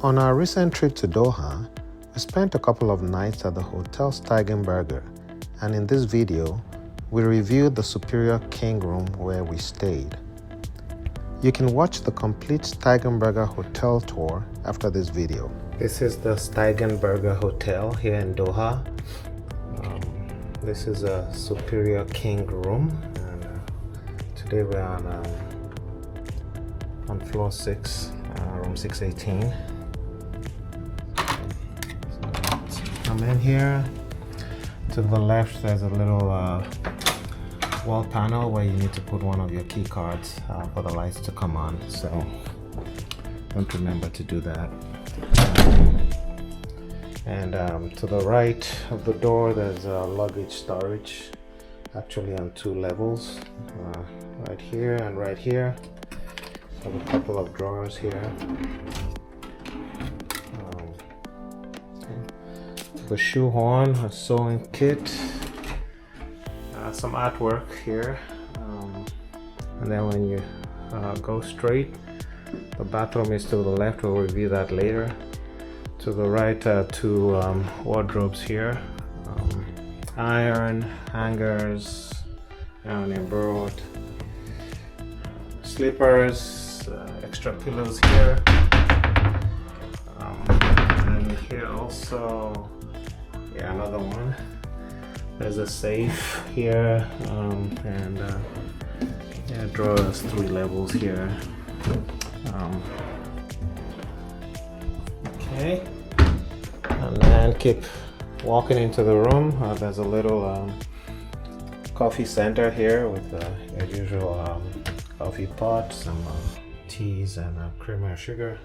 On our recent trip to Doha, we spent a couple of nights at the Hotel Steigenberger, and in this video, we reviewed the Superior King room where we stayed. You can watch the complete Steigenberger hotel tour after this video. This is the Steigenberger Hotel here in Doha. This is a Superior King room, and today we're on floor 6, room 618. So come in here. To the left, there's a little wall panel where you need to put one of your key cards for the lights to come on. So don't remember to do that. And to the right of the door, there's a luggage storage, actually on 2 levels, right here and right here. So a couple of drawers here. The shoehorn, a sewing kit, some artwork here, and then when you go straight, the bathroom is to the left. We'll review that later. To the right, 2 wardrobes here, iron, hangers, and embroidered slippers, extra pillows here, and here also, yeah, another one. There's a safe here, and yeah, drawers, 3 levels here. Okay, and then keep walking into the room. There's a little coffee center here with your usual coffee pot, some teas and creamer and sugar,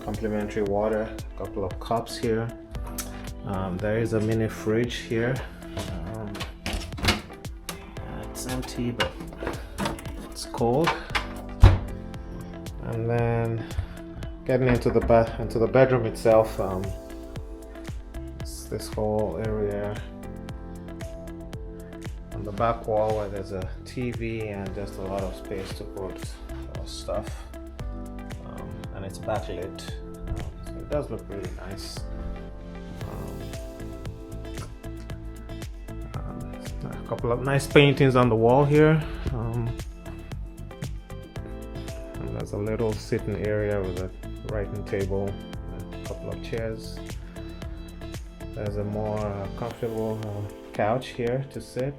complimentary water, a couple of cups here. There is a mini fridge here. It's empty, but it's cold. And then getting into the bedroom itself, it's this whole area on the back wall where there's a TV and just a lot of space to put stuff, and it's backlit, so it does look really nice. A couple of nice paintings on the wall here, and there's a little sitting area with a writing table and a couple of chairs. There's a more comfortable couch here to sit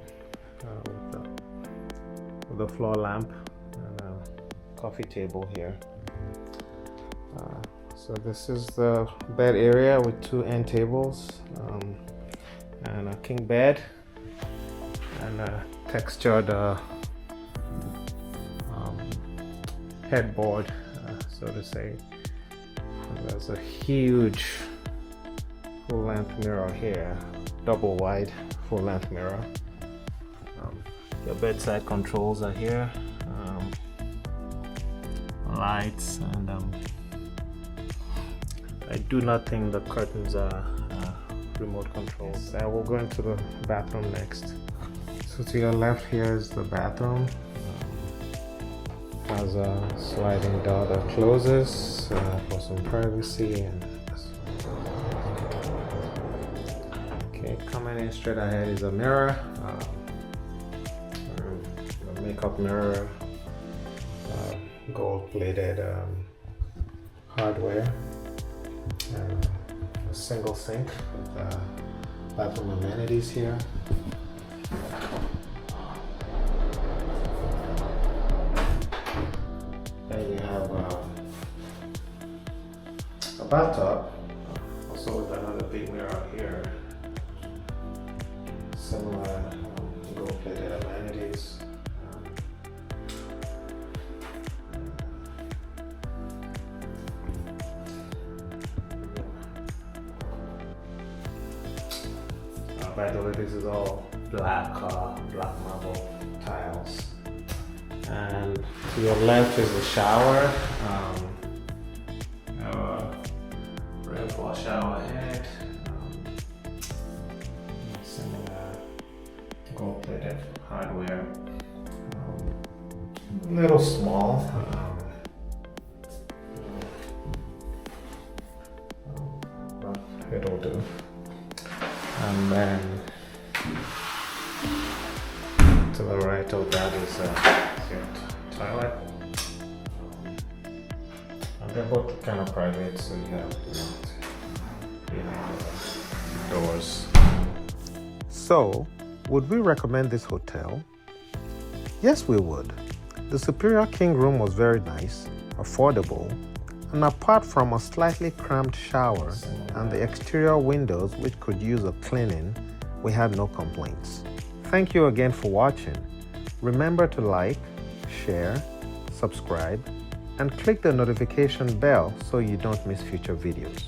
with a floor lamp and a coffee table here. So this is the bed area with 2 end tables, and a king bed and a textured headboard, so to say. And there's a huge full-length mirror here, double wide full-length mirror. Your bedside controls are here, lights, and I do not think the curtains are remote controls. I will go into the bathroom next. So to your left here is the bathroom. Has a sliding door that closes for some privacy. And okay, coming in straight ahead is a mirror, a makeup mirror, gold-plated hardware, and a single sink with bathroom amenities here. Then you have a bathtub, also with another big mirror here. Similar gold-plated amenities. By the way, this is all black marble tiles. And to your left is the shower. Rainfall shower head. Similar gold-plated hardware. A little small. it'll do. And then to the right of that is your toilet. And they're both kind of private, so you have doors. So, would we recommend this hotel? Yes, we would. The Superior King room was very nice, affordable, and apart from a slightly cramped shower and the exterior windows which could use a cleaning, we had no complaints. Thank you again for watching. Remember to like, share, subscribe, and click the notification bell so you don't miss future videos.